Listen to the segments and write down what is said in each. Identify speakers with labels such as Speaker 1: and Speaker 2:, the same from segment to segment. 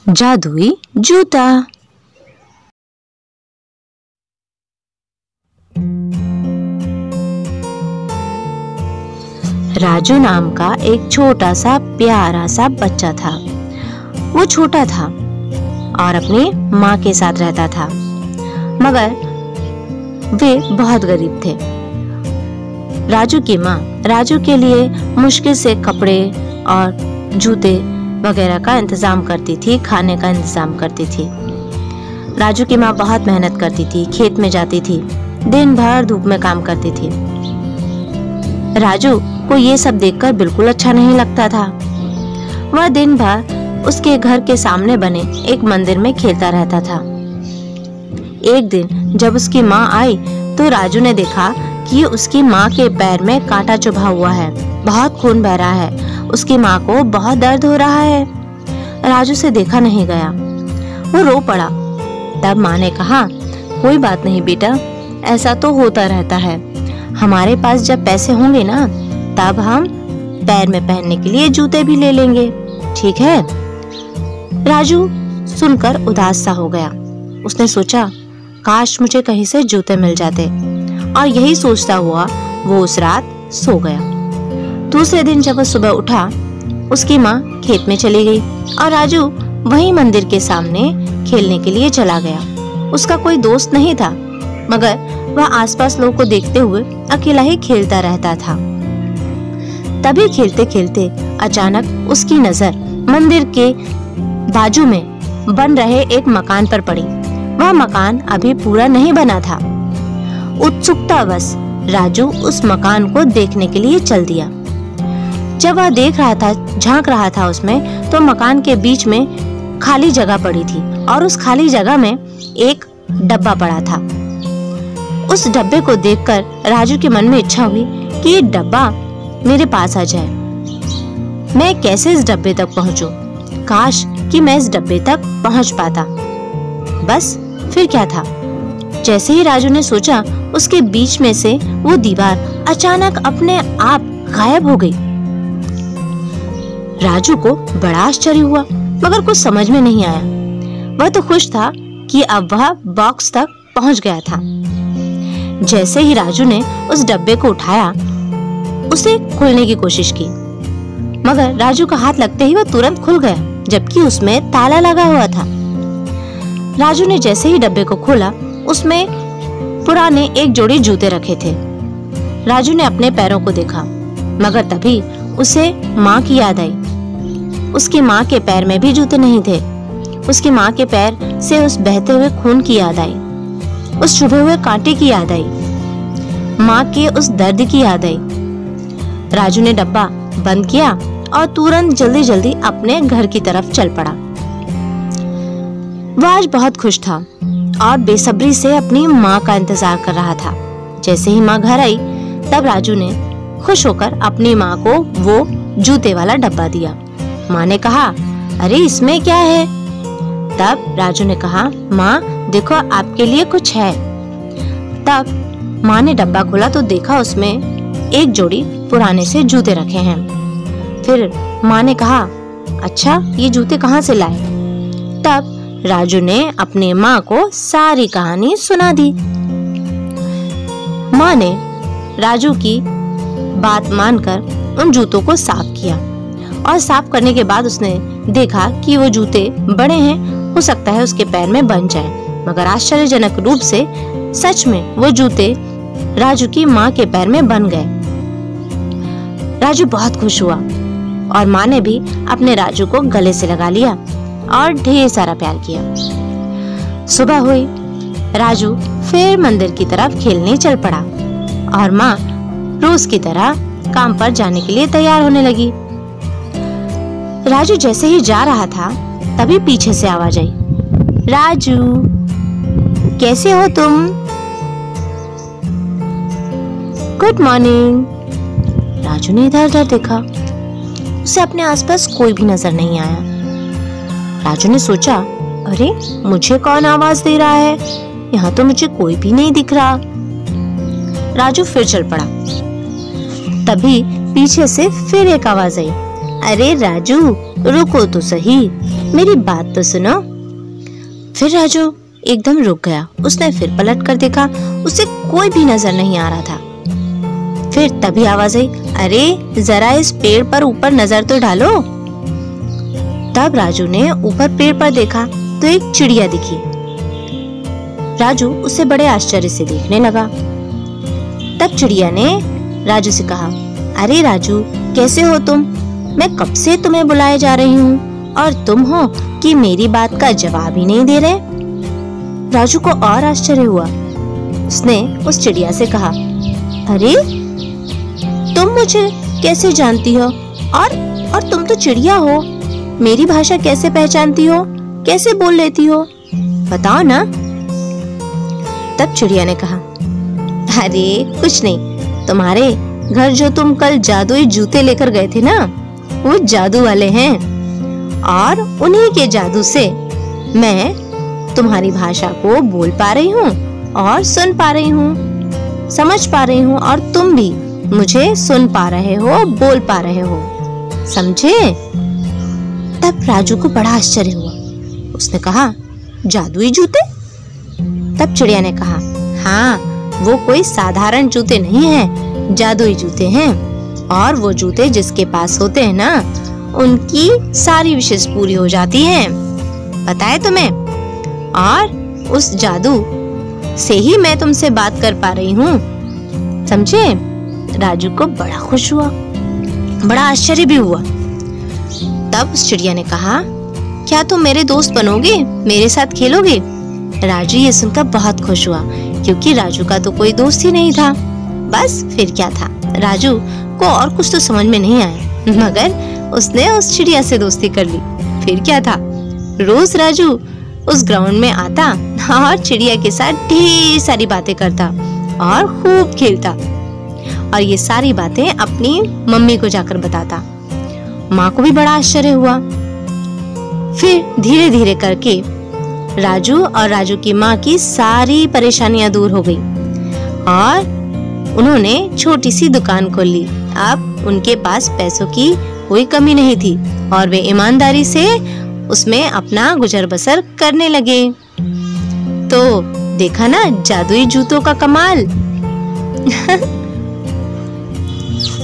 Speaker 1: जादुई जूता। राजू नाम का एक छोटा सा प्यारा सा बच्चा था। वो छोटा था और अपनी माँ के साथ रहता था, मगर वे बहुत गरीब थे। राजू की माँ राजू के लिए मुश्किल से कपड़े और जूते वगैरह का इंतजाम करती थी, खाने का इंतजाम करती थी। राजू की माँ बहुत मेहनत करती थी, खेत में जाती थी, दिन भर धूप में काम करती थी। राजू को ये सब देखकर बिल्कुल अच्छा नहीं लगता था। वह दिन भर उसके घर के सामने बने एक मंदिर में खेलता रहता था। एक दिन जब उसकी माँ आई तो राजू ने देखा कि उसकी माँ के पैर में कांटा चुभा हुआ है, बहुत खून बह रहा है, उसकी माँ को बहुत दर्द हो रहा है। राजू से देखा नहीं गया, वो रो पड़ा। तब माँ ने कहा, कोई बात नहीं बेटा, ऐसा तो होता रहता है, हमारे पास जब पैसे होंगे ना तब हम पैर में पहनने के लिए जूते भी ले लेंगे, ठीक है। राजू सुनकर उदास सा हो गया। उसने सोचा, काश मुझे कहीं से जूते मिल जाते, और यही सोचता हुआ वो उस रात सो गया। दूसरे दिन जब वो सुबह उठा, उसकी माँ खेत में चली गई और राजू वहीं मंदिर के सामने खेलने के लिए चला गया। उसका कोई दोस्त नहीं था, मगर वह आसपास लोगों को देखते हुए अकेला ही खेलता रहता था। तभी खेलते खेलते अचानक उसकी नजर मंदिर के बाजू में बन रहे एक मकान पर पड़ी। वह मकान अभी पूरा नहीं बना था। उत्सुकतावश राजू उस मकान को देखने के लिए चल दिया। जब वह देख रहा था, झांक रहा था उसमें, तो मकान के बीच में खाली जगह पड़ी थी और उस खाली जगह में एक डब्बा पड़ा था। उस डब्बे को देखकर राजू के मन में इच्छा हुई कि ये डब्बा मेरे पास आ जाए। मैं कैसे इस डब्बे तक पहुंचूं? काश कि मैं इस डब्बे तक पहुंच पाता। बस फिर क्या था? जैसे ही राजू ने सोचा, उसके बीच में से वो दीवार अचानक अपने आप गायब हो गई। राजू को बड़ा आश्चर्य हुआ, मगर कुछ समझ में नहीं आया। वह तो खुश था कि अब वह बॉक्स तक पहुंच गया था। जैसे ही राजू ने उस डब्बे को उठाया, उसे खोलने की कोशिश की, मगर राजू का हाथ लगते ही वह तुरंत खुल गया, जबकि उसमें ताला लगा हुआ था। राजू ने जैसे ही डब्बे को खोला, उसमें पुराने एक जोड़ी जूते रखे थे। राजू ने अपने पैरों को देखा, मगर तभी उसे माँ की याद आई। उसकी माँ के पैर में भी जूते नहीं थे। उसकी माँ के पैर से उस बहते हुए खून की याद आई, उस चुभे हुए कांटे की याद आई, माँ के उस दर्द की याद आई। राजू ने डब्बा बंद किया और तुरंत जल्दी जल्दी अपने घर की तरफ चल पड़ा। वह आज बहुत खुश था और बेसब्री से अपनी माँ का इंतजार कर रहा था। जैसे ही माँ घर आई, तब राजू ने खुश होकर अपनी माँ को वो जूते वाला डब्बा दिया। माँ ने कहा, अरे इसमें क्या है? तब राजू ने कहा, माँ देखो आपके लिए कुछ है। तब माँ ने डब्बा खोला तो देखा उसमें एक जोड़ी पुराने से जूते रखे हैं। फिर माँ ने कहा, अच्छा ये जूते कहाँ से लाए? तब राजू ने अपनी माँ को सारी कहानी सुना दी। माँ ने राजू की बात मानकर उन जूतों को साफ किया और साफ करने के बाद उसने देखा कि वो जूते बड़े हैं, हो सकता है उसके पैर में बन जाएं। मगर आश्चर्यजनक रूप से सच में वो जूते राजू की माँ के पैर में बन गए। राजू बहुत खुश हुआ और माँ ने भी अपने राजू को गले से लगा लिया और ढेर सारा प्यार किया। सुबह हुई, राजू फिर मंदिर की तरफ खेलने चल पड़ा और माँ रोज की तरह काम पर जाने के लिए तैयार होने लगी। राजू जैसे ही जा रहा था, तभी पीछे से आवाज आई, राजू कैसे हो तुम? Good morning. राजू ने इधर उधर देखा, उसे अपने आसपास कोई भी नजर नहीं आया। राजू ने सोचा, अरे मुझे कौन आवाज दे रहा है? यहाँ तो मुझे कोई भी नहीं दिख रहा। राजू फिर चल पड़ा। तभी पीछे से फिर एक आवाज आई, अरे राजू, रुको तो सही, मेरी बात तो सुनो। फिर राजू एकदम रुक गया। उसने फिर पलट कर देखा, उसे कोई भी नजर नहीं आ रहा था। फिर तभी आवाज आई, अरे जरा इस पेड़ पर ऊपर नजर तो डालो। तब राजू ने ऊपर पेड़ पर देखा तो एक चिड़िया दिखी। राजू उसे बड़े आश्चर्य से देखने लगा। तब चिड़िया ने राजू से कहा, अरे राजू, कैसे हो तुम? मैं कब से तुम्हें बुलाए जा रही हूँ और तुम हो कि मेरी बात का जवाब ही नहीं दे रहे। राजू को और आश्चर्य हुआ। उसने उस चिड़िया से कहा, अरे तुम मुझे कैसे जानती हो? और तुम तो चिड़िया हो, मेरी भाषा कैसे पहचानती हो? कैसे बोल लेती हो? बताओ ना। तब चिड़िया ने कहा, अरे कुछ नहीं, तुम्हारे घर जो तुम कल जादुई जूते लेकर गए थे ना, वो जादू वाले हैं और उन्हीं के जादू से मैं तुम्हारी भाषा को बोल पा रही हूँ और सुन पा रही हूँ, समझ पा रही हूँ, और तुम भी मुझे सुन पा रहे हो, बोल पा रहे हो, समझे? तब राजू को बड़ा आश्चर्य हुआ। उसने कहा, जादुई जूते? तब चिड़िया ने कहा, हाँ, वो कोई साधारण जूते नहीं हैं, जादुई जूते हैं। और वो जूते जिसके पास होते हैं ना, उनकी सारी विशेष पूरी हो जाती हैं, पता है तुम्हें? और उस जादू से ही मैं तुमसे बात कर पा रही हूँ, समझे? राजू को बड़ा खुश हुआ, बड़ा आश्चर्य भी हुआ। तब उस चिड़िया ने कहा, क्या तुम मेरे दोस्त बनोगे, मेरे साथ खेलोगे? राजू ये सुनकर बहुत खुश हुआ, क्योंकि राजू का तो कोई दोस्त ही नहीं था। बस फिर क्या था, राजू को और कुछ तो समझ में नहीं आया, मगर उसने उस चिड़िया से दोस्ती कर ली। फिर क्या था, रोज राजू उस ग्राउंड में आता और चिड़िया के साथ ढेर सारी बातें करता और खूब खेलता, और ये सारी बातें अपनी मम्मी को जाकर बताता। माँ को भी बड़ा आश्चर्य हुआ। फिर धीरे धीरे करके राजू और राजू की माँ की सारी परेशानियां दूर हो गई और उन्होंने छोटी सी दुकान खोल ली। अब उनके पास पैसों की कोई कमी नहीं थी और वे ईमानदारी से उसमें अपना गुजर बसर करने लगे। तो देखा ना जादुई जूतों का कमाल।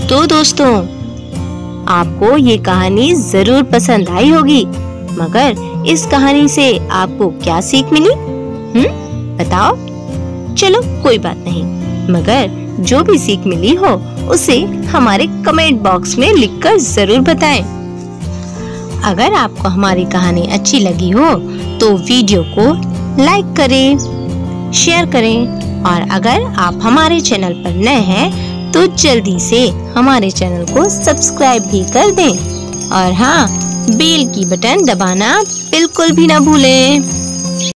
Speaker 1: तो दोस्तों, आपको ये कहानी जरूर पसंद आई होगी, मगर इस कहानी से आपको क्या सीख मिली? बताओ। चलो कोई बात नहीं, मगर जो भी सीख मिली हो उसे हमारे कमेंट बॉक्स में लिखकर जरूर बताएं। अगर आपको हमारी कहानी अच्छी लगी हो तो वीडियो को लाइक करें, शेयर करें, और अगर आप हमारे चैनल पर नए हैं तो जल्दी से हमारे चैनल को सब्सक्राइब भी कर दें, और हाँ, बेल की बटन दबाना बिल्कुल भी ना भूलें।